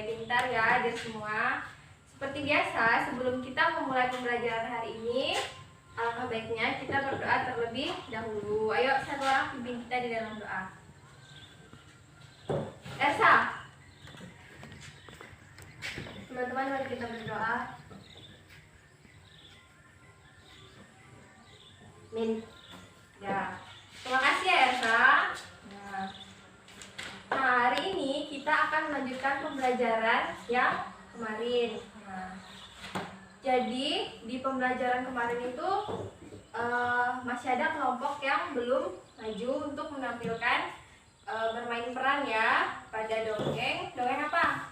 pintar ya adik semua. Seperti biasa, sebelum kita memulai pembelajaran hari ini, alangkah baiknya kita berdoa terlebih dahulu. Ayo satu orang pimpin kita di dalam doa. Elsa, teman-teman, mari kita berdoa. Min, ya, terima kasih ya Elsa. Nah, hari ini kita akan melanjutkan pembelajaran yang kemarin. Jadi di pembelajaran kemarin itu masih ada kelompok yang belum maju untuk menampilkan bermain peran ya pada dongeng. Dongeng apa?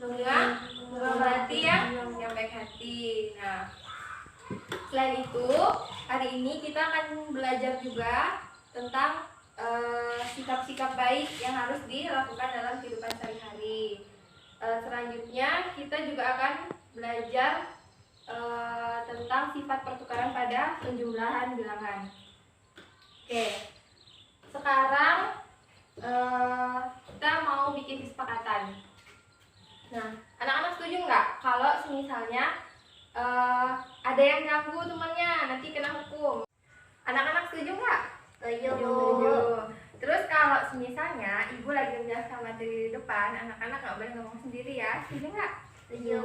Dongeng Bunga Melati yang baik hati. Nah, selain itu hari ini kita akan belajar juga tentang sikap-sikap baik yang harus dilakukan dalam kehidupan sehari-hari. Selanjutnya kita juga akan belajar tentang sifat pertukaran pada penjumlahan bilangan. Oke, sekarang kita mau bikin kesepakatan. Nah, anak-anak setuju nggak kalau misalnya ada yang ganggu temannya nanti kena hukum? Anak-anak setuju nggak? Setuju. Terus kalau misalnya ibu lagi menjelaskan materi di depan, anak-anak nggak boleh ngomong sendiri ya, setuju nggak? Setuju.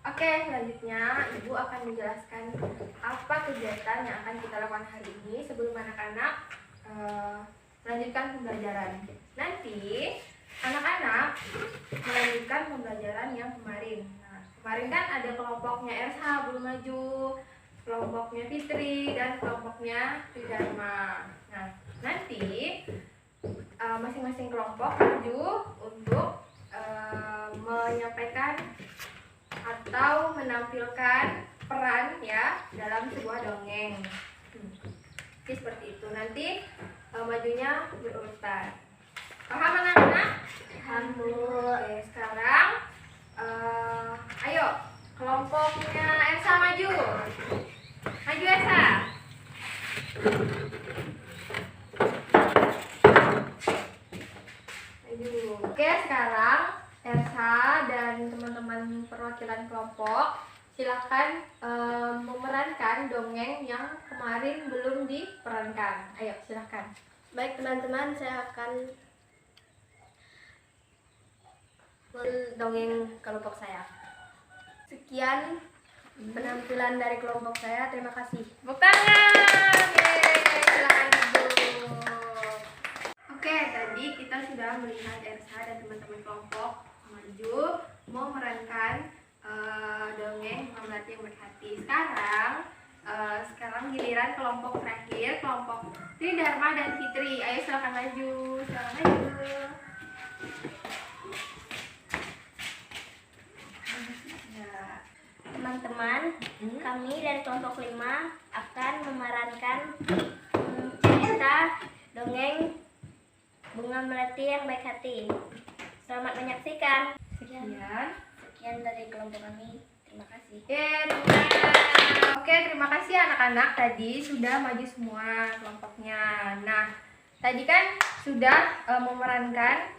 Oke, selanjutnya ibu akan menjelaskan apa kegiatan yang akan kita lakukan hari ini sebelum anak-anak melanjutkan pembelajaran. Nanti anak-anak melanjutkan pembelajaran yang kemarin. Nah, kemarin kan ada kelompoknya Elsa belum maju, kelompoknya Fitri, dan kelompoknya Tridharma. Nah, nanti masing-masing kelompok maju untuk menyampaikan atau menampilkan peran ya dalam sebuah dongeng. Jadi seperti itu. Nanti majunya berurutan. Paham anak-anak? Paham, Bu. Oke, sekarang ayo kelompoknya Elsa maju. Maju Elsa. Maju. Oke, sekarang Elsa dan teman-teman perwakilan kelompok silakan memerankan dongeng yang kemarin belum diperankan. Ayo silakan. Baik teman-teman, saya akan mendongeng kelompok saya. Sekian penampilan dari kelompok saya. Terima kasih. Tepuk tangan. Yeay, silakan Ibu. Oke, tadi kita sudah melihat Elsa dan teman-teman kelompok maju memerankan dongeng Bunga Melati yang baik hati. Sekarang giliran kelompok terakhir, kelompok Tridharma dan Fitri. Ayo silakan maju. Silakan maju. Teman-teman, kami dari kelompok 5 akan memerankan cerita dongeng Bunga Melati yang baik hati. Selamat menyaksikan. Sekian dari kelompok kami. Terima kasih. Oke, terima kasih anak-anak tadi sudah maju semua kelompoknya. Nah, tadi kan sudah memerankan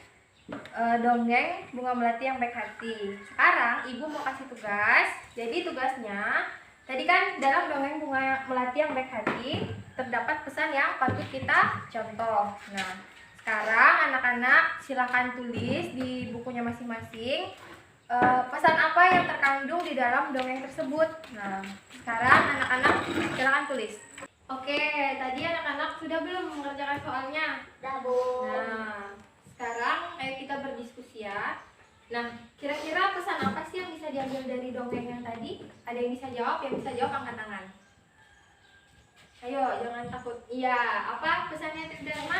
dongeng Bunga Melati yang baik hati. Sekarang ibu mau kasih tugas. Jadi tugasnya tadi kan dalam dongeng Bunga Melati yang baik hati terdapat pesan yang patut kita contoh. Nah, sekarang anak-anak silakan tulis di bukunya masing-masing pesan apa yang terkandung di dalam dongeng tersebut. Nah, sekarang anak-anak silakan tulis. Oke, tadi anak-anak sudah belum mengerjakan soalnya? Dah, Bu. Nah, sekarang ayo kita berdiskusi ya. Nah, kira-kira pesan apa sih yang bisa diambil dari dongeng yang tadi? Ada yang bisa jawab? Yang bisa jawab angkat tangan. Ayo, jangan takut. Iya, apa pesannya Tridharma?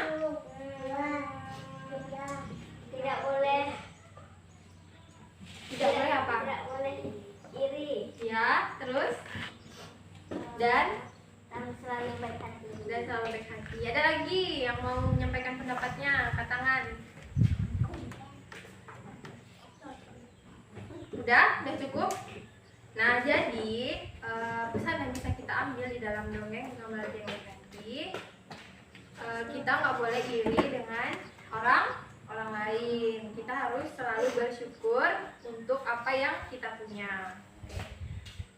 Tidak boleh. Tidak boleh apa? Tidak boleh iri. Ya, terus? Dan Selalu baik hati. dan selalu baik hati. Ada lagi yang mau menyampaikan pendapatnya? Angkat tangan. Udah cukup? Nah, jadi pesan yang bisa kita ambil di dalam dongeng Bunga Melati yang baik hati, kita nggak boleh iri dengan orang orang lain. Kita harus selalu bersyukur untuk apa yang kita punya.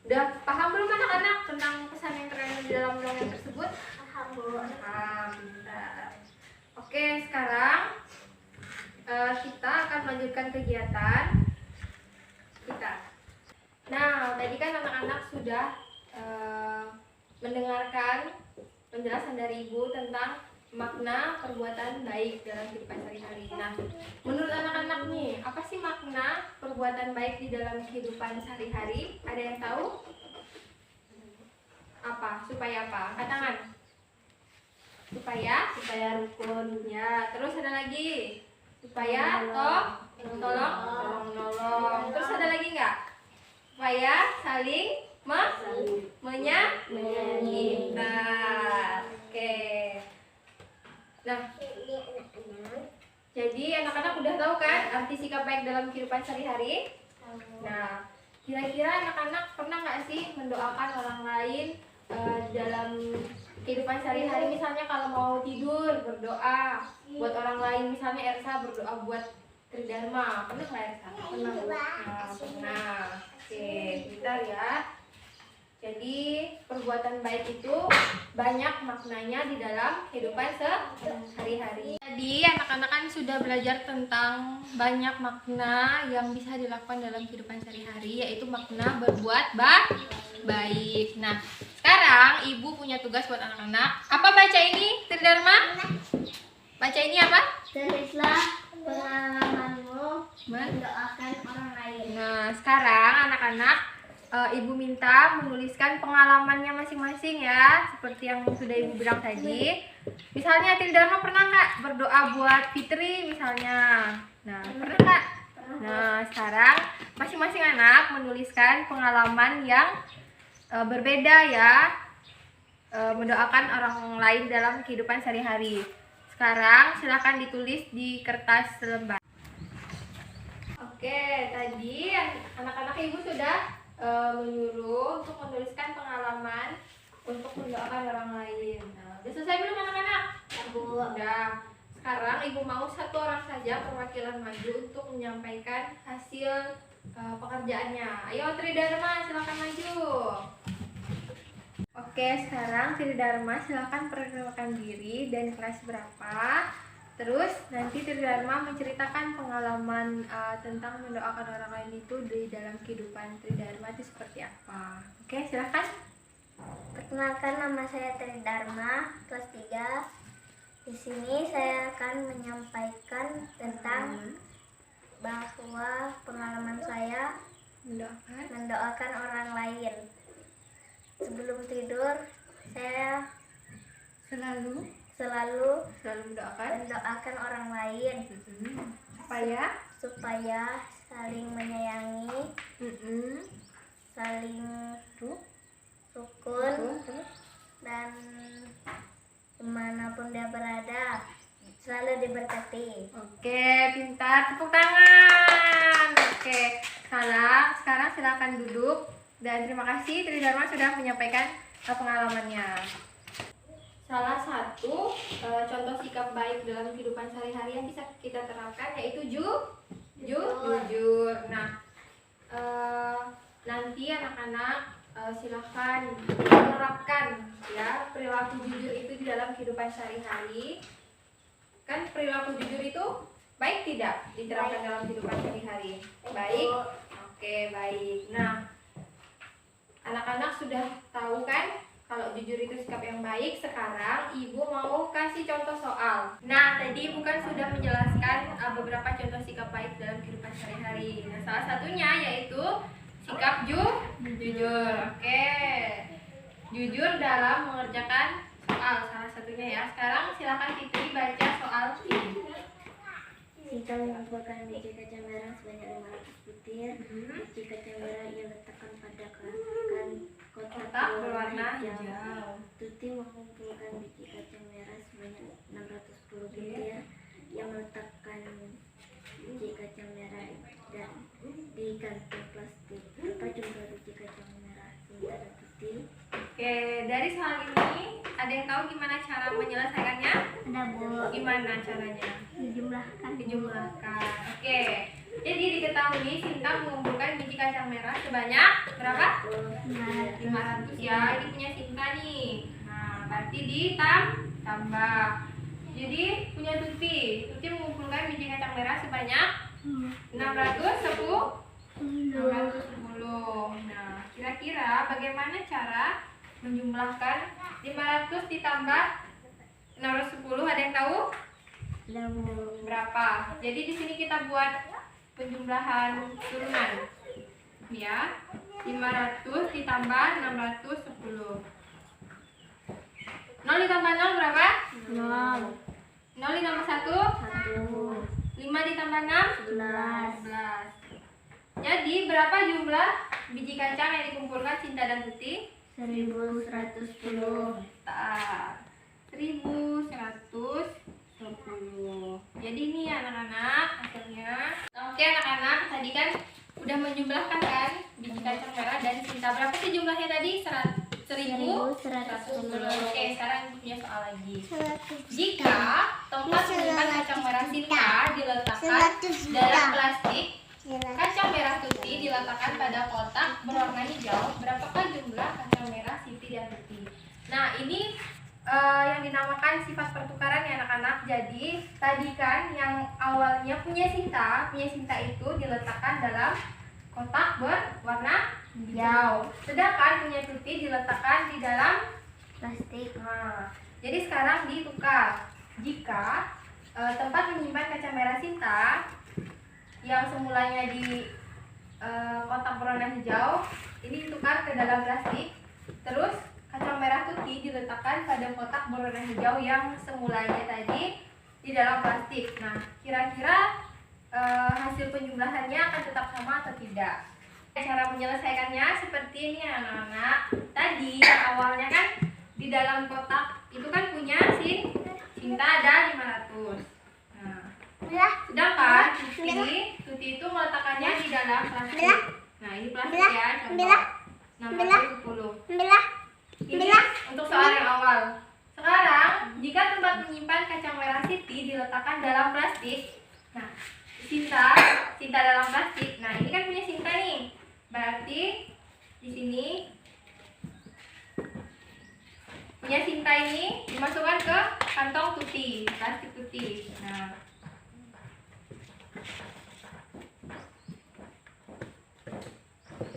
Udah paham belum anak-anak tentang pesan yang terkandung di dalam dongeng tersebut? Paham, Bu. Paham. Bentar. Oke, sekarang kita akan melanjutkan kegiatan kita. Nah, tadi kan anak-anak sudah mendengarkan penjelasan dari Ibu tentang makna perbuatan baik dalam kehidupan sehari-hari. Nah, menurut anak-anak nih, apa sih makna perbuatan baik di dalam kehidupan sehari-hari? Ada yang tahu? Apa? Supaya apa? Angkat tangan. Supaya rukun. Ya, terus ada lagi. Supaya tolong menolong. Terus ada lagi nggak? Supaya saling menyayangi. Nah, oke. Nah, jadi anak-anak udah tahu kan arti sikap baik dalam kehidupan sehari-hari? Nah, kira-kira anak-anak pernah nggak sih mendoakan orang lain dalam kehidupan sehari-hari? Misalnya kalau mau tidur berdoa buat orang lain, misalnya Ersa berdoa buat Tridharma, pernah nggak Ersa? Pernah. Nah, pernah. Oke, bentar ya. Jadi perbuatan baik itu banyak maknanya di dalam kehidupan sehari-hari. Tadi anak-anak kan sudah belajar tentang banyak makna yang bisa dilakukan dalam kehidupan sehari-hari, yaitu makna berbuat baik. Nah, sekarang Ibu punya tugas buat anak-anak. Apa baca ini, Tridharma? Baca ini apa? Tulislah pengalamanmu mendoakan orang lain. Nah, sekarang anak-anak Ibu minta menuliskan pengalamannya masing-masing ya, seperti yang sudah Ibu bilang tadi. Misalnya Tridharma pernah nggak berdoa buat Fitri misalnya? Nah, pernah nggak? Nah, sekarang masing-masing anak menuliskan pengalaman yang berbeda ya, mendoakan orang lain dalam kehidupan sehari-hari. Sekarang silakan ditulis di kertas selembar. Oke, tadi anak-anak Ibu sudah menyuruh untuk menuliskan pengalaman untuk mendoakan orang lain. Nah, udah selesai belum anak-anak? Udah. Sekarang Ibu mau satu orang saja perwakilan maju untuk menyampaikan hasil pekerjaannya. Ayo Tridharma, silakan maju. Oke, sekarang Tridharma silakan perkenalkan diri dan kelas berapa. Terus nanti Tridharma menceritakan pengalaman tentang mendoakan orang lain itu di dalam kehidupan Tridharma itu seperti apa. Oke, silakan. Perkenalkan, nama saya Tridharma, kelas 3. Di sini saya akan menyampaikan tentang bahwa pengalaman saya mendoakan orang lain. Sebelum tidur, saya selalu mendoakan orang lain supaya saling menyayangi, saling rukun, dan dimanapun dia berada selalu diberkati. Oke, pintar, tepuk tangan. Oke, sekarang silakan duduk dan terima kasih Tridharma sudah menyampaikan pengalamannya. Salah satu contoh sikap baik dalam kehidupan sehari-hari yang bisa kita terapkan yaitu jujur. Nah, nanti anak-anak silahkan menerapkan ya perilaku jujur itu di dalam kehidupan sehari-hari. Kan perilaku jujur itu baik tidak diterapkan dalam kehidupan sehari-hari? Baik. Oke, baik. Nah, anak-anak sudah tahu kan kalau jujur itu sikap yang baik. Sekarang Ibu mau kasih contoh soal. Nah, tadi Ibu kan sudah menjelaskan beberapa contoh sikap baik dalam kehidupan sehari-hari. Nah, salah satunya yaitu sikap jujur. Oke. Jujur dalam mengerjakan soal salah satunya ya. Sekarang silakan Fitri baca soal ini. Jika mengumpulkan biji kacang merah sebanyak 500 butir, biji kacang merah ia letakkan pada kotak berwarna hijau. Tuti mengumpulkan biji kacang merah sebanyak 610 butir. Ia meletakkan biji kacang merah dan di kantong plastik. Apa jumlah biji kacang merah sementara Tuti? Oke, dari soal ini ada yang tahu gimana cara menyelesaikannya? Ada, Bu. Gimana caranya? dijumlahkan. Oke. Jadi diketahui Sinta mengumpulkan biji kacang merah sebanyak berapa? 500 ya. Ini punya Sinta nih. Nah, berarti ditambah. Jadi punya Tuti mengumpulkan biji kacang merah sebanyak 610. Nah, kira-kira bagaimana cara menjumlahkan 500 ditambah 610? Ada yang tahu? Berapa? Jadi di sini kita buat penjumlahan turunan. Ya. 500 ditambah 610. 0 ditambah 0 berapa? 0 ditambah 1? 5 ditambah 6? 11. Jadi berapa jumlah biji kacang yang dikumpulkan Sinta dan Tuti? 1110. 1110. Jadi ini ya anak-anak hasilnya. Oke anak-anak, tadi kan udah menjumlahkan kan biji kacang merah dan Sinta. Berapa sih jumlahnya tadi? 1110. Oke, sekarang punya soal lagi. Jika tempat menyimpan kacang merah Sinta diletakkan dalam plastik, kacang merah Tuti diletakkan pada kotak berwarna hijau, berapakah jumlah kacang merah Siti dan Tuti? Nah, ini yang dinamakan sifat pertukaran ya anak-anak. Jadi tadi kan yang awalnya punya Sinta itu diletakkan dalam kotak berwarna hijau, sedangkan punya Tuti diletakkan di dalam Plastik. Nah, jadi sekarang ditukar. Jika tempat menyimpan kacang merah Sinta yang semulanya di kotak berwarna hijau ini ditukar ke dalam plastik, terus kacang merah Tuti diletakkan pada kotak berwarna hijau yang semulanya tadi di dalam plastik. Nah, kira-kira hasil penjumlahannya akan tetap sama atau tidak? Cara menyelesaikannya seperti ini anak-anak. Tadi yang awalnya kan di dalam kotak itu kan punya Sinta ada 500. Nah, sedangkan Tuti itu meletakkannya di dalam plastik. Nah, ini plastik ya, contoh 610. Ini untuk soal yang awal. Sekarang, jika tempat menyimpan kacang merah Siti diletakkan dalam plastik, nah, Sinta dalam plastik. Nah, ini kan punya Sinta nih. Berarti di sini punya Sinta ini dimasukkan ke kantong Tuti, plastik Tuti. Nah,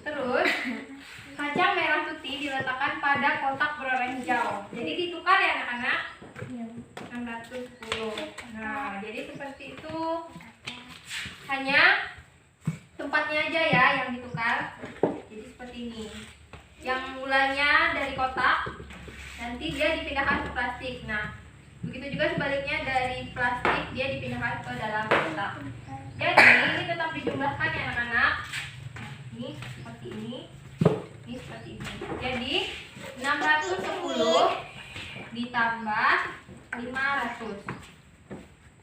terus kacang merah Tuti diletakkan pada kotak berwarna hijau. Jadi ditukar ya anak-anak. 610. Nah, jadi seperti itu. Hanya tempatnya aja ya yang ditukar. Jadi seperti ini. Yang mulanya dari kotak, nanti dia dipindahkan ke plastik. Nah, begitu juga sebaliknya dari plastik dia dipindahkan ke dalam kotak. Jadi ini tetap dijumlahkan ya anak-anak. Ini seperti ini. Ini seperti ini. Jadi 610 ditambah 500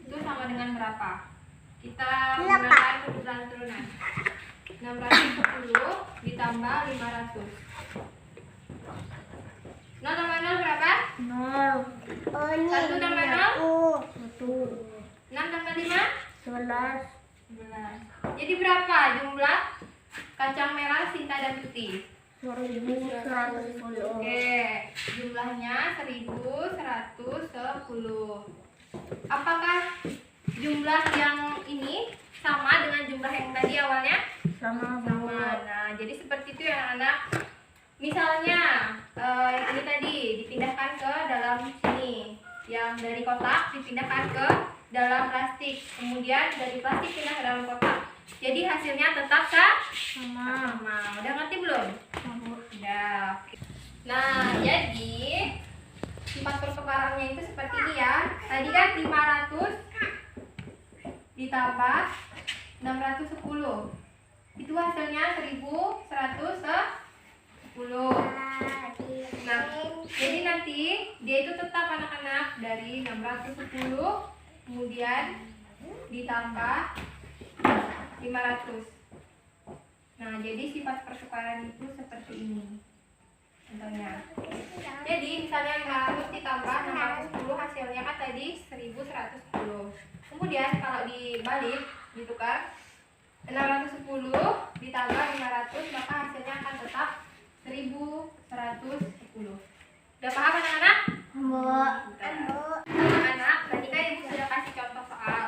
itu sama dengan berapa? Kita menggunakan perputaran turunan. 610 ditambah 500. 0 tambah 0 berapa? 1 tambah 0? 6 tambah 5? 11. Jadi berapa jumlah kacang merah Sinta dan Tuti? 1110. Oke, jumlahnya 1110. Apakah jumlah yang ini sama dengan jumlah yang tadi awalnya? Sama. Nah, jadi seperti itu ya anak-anak. Misalnya ini tadi dipindahkan ke dalam sini, yang dari kotak dipindahkan ke dalam plastik, kemudian dari plastik pindah ke dalam kotak. Jadi hasilnya tetap sama. Udah ngerti belum? Udah. Nah, jadi sifat pertukarannya itu seperti ini ya. Tadi kan 500 ditambah 610. Itu hasilnya 1110. Nah, jadi nanti dia itu tetap anak-anak dari 610 kemudian ditambah 500. Nah, jadi sifat pertukaran itu seperti ini. contohnya. Jadi misalnya 500 ditambah 610 hasilnya kan tadi 1110. Kemudian kalau dibalik ditukar 610 ditambah 500 maka hasilnya akan tetap 1110. Udah paham anak-anak? Anak-anak, tadi kan ibu sudah kasih contoh soal.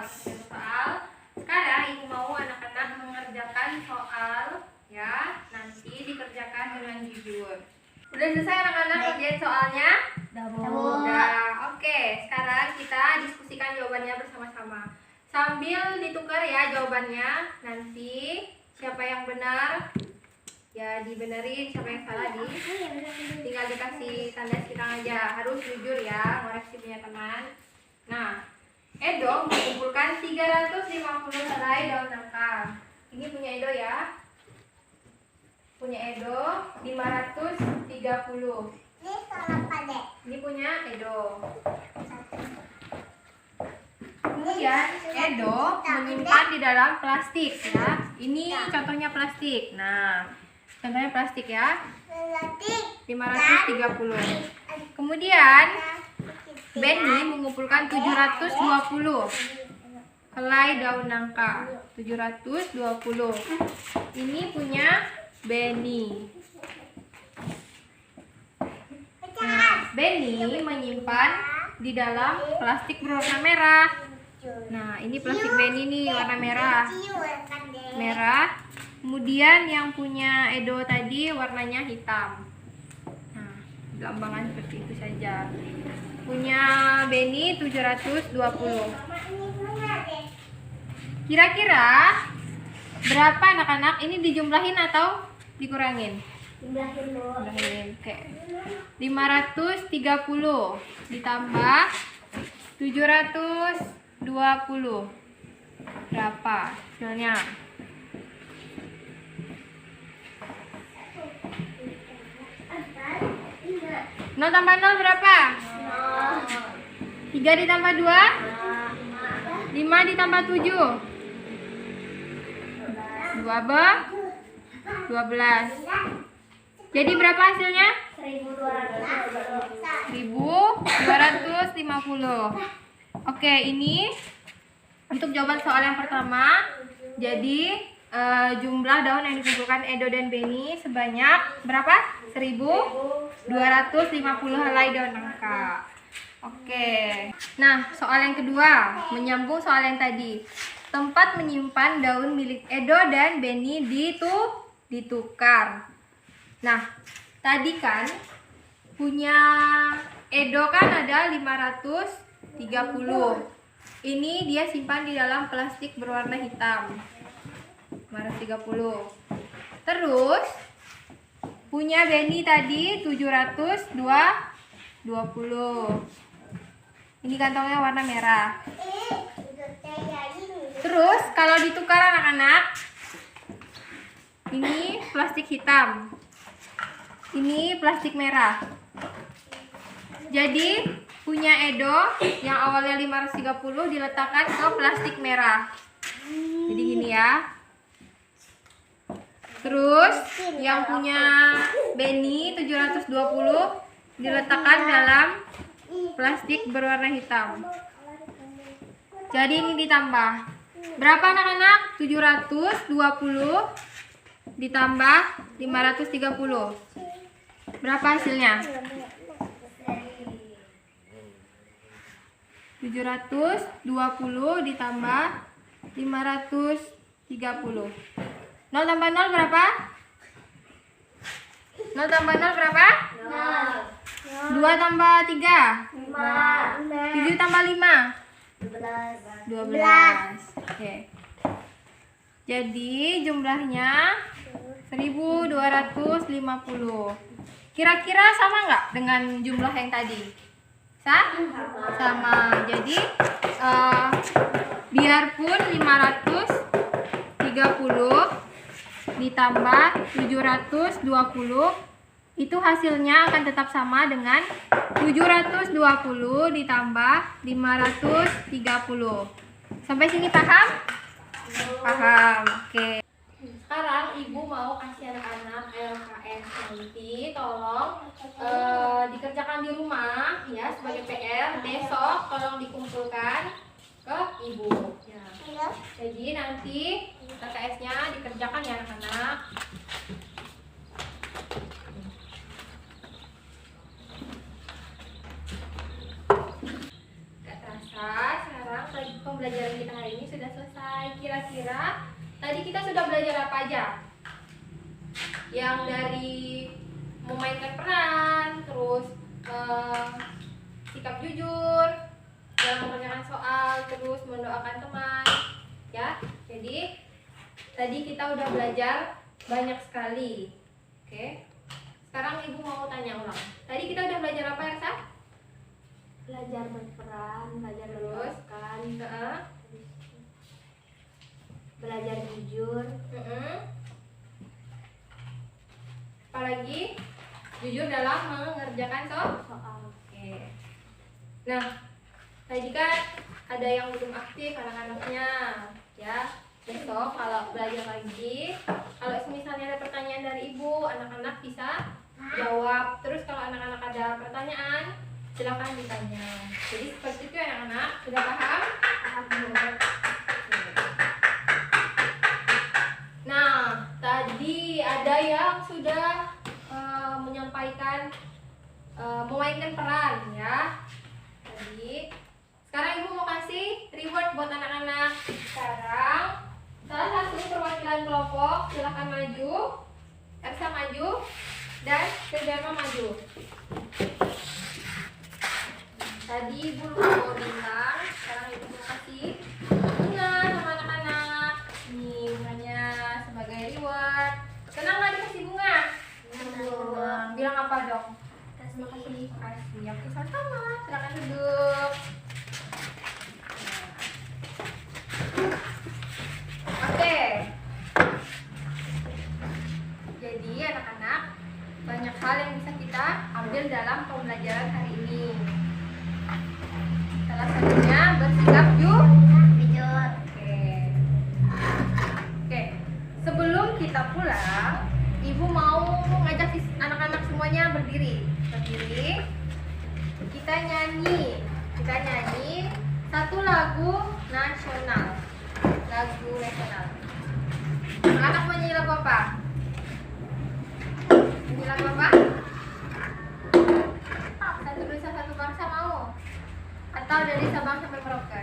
Sekarang ibu mau anak-anak mengerjakan soal ya, nanti dikerjakan dengan jujur. Udah selesai anak-anak kerjain soalnya? Udah. Oke, sekarang kita diskusikan jawabannya bersama-sama. Sambil ditukar ya jawabannya. Nanti siapa yang benar ya dibenerin, siapa yang salah tinggal dikasih tanda sekitar aja. Harus jujur ya, ngoreksi punya teman. Nah, Edo mengumpulkan 350 helai daun nangka. Ini punya Edo ya. Punya Edo 530. Ini salah Dek. Ini punya Edo. Kemudian Edo menyimpan di dalam plastik ya. Ini contohnya plastik. Nah, contohnya plastik ya. 530. Kemudian Benny mengumpulkan 720 helai daun nangka. 720. Ini punya Benny. Nah, Benny menyimpan di dalam plastik berwarna merah. Nah, ini plastik Benny nih warna merah. Merah. Kemudian yang punya Edo tadi warnanya hitam. Nah, gampangan seperti itu saja. Punya Benny 720. Kira-kira berapa anak-anak? Ini dijumlahin atau dikurangin? Jumlahin. Oke. 530 ditambah 720. Berapa hasilnya? 0 tambah 0 berapa? 3 ditambah 2? 5 ditambah 7? 12. Jadi berapa hasilnya? 1250. Oke, ini untuk jawaban soal yang pertama. Jadi jumlah daun yang dikumpulkan Edo dan Benny sebanyak berapa? 1250 helai daun nangka. Oke. Nah, soal yang kedua menyambung soal yang tadi. Tempat menyimpan daun milik Edo dan Benny ditukar. Nah, tadi kan punya Edo kan ada 530. Ini dia simpan di dalam plastik berwarna hitam. 530. Terus punya Benny tadi 720. Ini kantongnya warna merah. Terus kalau ditukar anak-anak, ini plastik hitam. Ini plastik merah. Jadi punya Edo yang awalnya 530 diletakkan ke plastik merah. Jadi gini ya. Terus yang punya Benny 720 diletakkan dalam plastik berwarna hitam. Jadi ini ditambah. Berapa anak-anak? 720 ditambah 530. Berapa hasilnya? 720 ditambah 530. 0 tambah 0 berapa? 0 tambah 0 berapa? 2 tambah 3? 7 tambah 5? 12. Oke. Jadi jumlahnya 1250. Kira-kira sama nggak dengan jumlah yang tadi? Sama. Jadi biarpun 530 ditambah 720 itu hasilnya akan tetap sama dengan 720 ditambah 530. Sampai sini paham? Paham. Oke. Sekarang ibu mau kasih anak-anak LKS yang nanti tolong dikerjakan di rumah ya sebagai PR. Besok tolong dikumpulkan ke ibu. Ya. Jadi nanti KKS-nya dikerjakan ya anak-anak. Gak terasa sekarang pembelajaran kita hari ini sudah selesai. Kira-kira tadi kita sudah belajar apa aja? Yang dari memainkan peran, terus sikap jujur dalam mengerjakan soal, terus mendoakan teman, ya. Jadi tadi kita udah belajar banyak sekali. Oke. Sekarang ibu mau tanya ulang. Tadi kita udah belajar apa ya, Sa? Belajar berperan, belajar Terus? mendoakan, belajar jujur, Apalagi jujur dalam mengerjakan soal. Oke. Nah, tadi kan ada yang belum aktif anak-anaknya, ya. Besok kalau belajar lagi, kalau misalnya ada pertanyaan dari ibu, anak-anak bisa jawab. Terus kalau anak-anak ada pertanyaan, silakan ditanya. Jadi seperti itu ya anak-anak, sudah paham? Nah, tadi ada yang sudah menyampaikan memainkan peran ya. Tadi sekarang ibu mau kasih reward buat anak-anak. Sekarang salah satu perwakilan kelompok silakan maju. Elsa maju dan Firdaima maju. Tadi ibu lupa bawa bintang, sekarang ibu mau kasih bunga sama anak-anak. Nih bunganya sebagai reward. Senang nggak dikasih bunga? Senang. Bilang apa dong? Terima kasih. Oke, sama-sama. Silakan duduk. Oke. Jadi anak-anak, banyak hal yang bisa kita ambil dalam pembelajaran hari ini. Salah satunya bersikap jujur. Oke. Sebelum kita pulang, ibu mau ngajak anak-anak semuanya berdiri. Kita nyanyi satu lagu nasional. Anak mau nyanyi lagu apa? Nyanyi lagu apa? Satu Nusa Satu Bangsa mau? Atau dari Sabang sampai Merauke?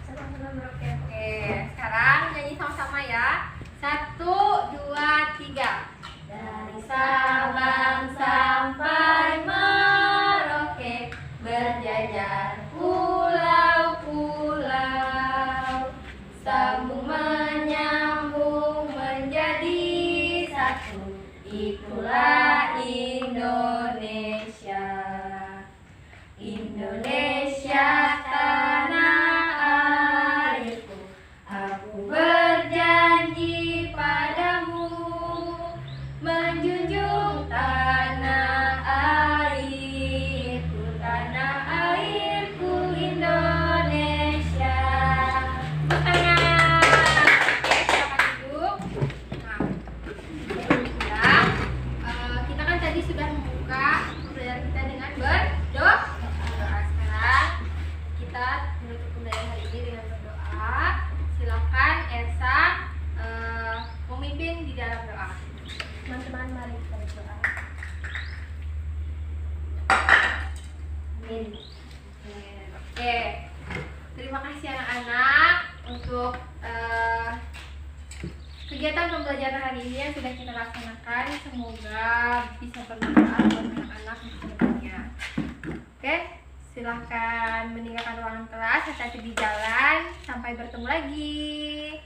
Sabang sampai Merauke. Oke, sekarang nyanyi sama-sama ya. 1, 2, 3. Dari Sabang sampai Merauke, berjajar pulau-pulau, sambung menyambung menjadi satu, itulah Indonesia. Indonesia tanah airku, aku berjanji padamu, menjunjung tanah airku Indonesia. Tangan. Oke, silakan duduk. Nah, sebelum kita kan tadi sudah membuka pembelajaran kita dengan berdoa. Sekarang kita menutup pembelajaran hari ini dengan berdoa. Silakan Elsa memimpin di dalam doa. Teman-teman, mari kita berdoa. Amin. Oke. Terima kasih anak-anak untuk kegiatan pembelajaran hari ini yang sudah kita laksanakan. Semoga bisa bermanfaat buat anak-anak di kedepannya. Oke, silahkan meninggalkan ruangan kelas, hati-hati di jalan. Sampai bertemu lagi.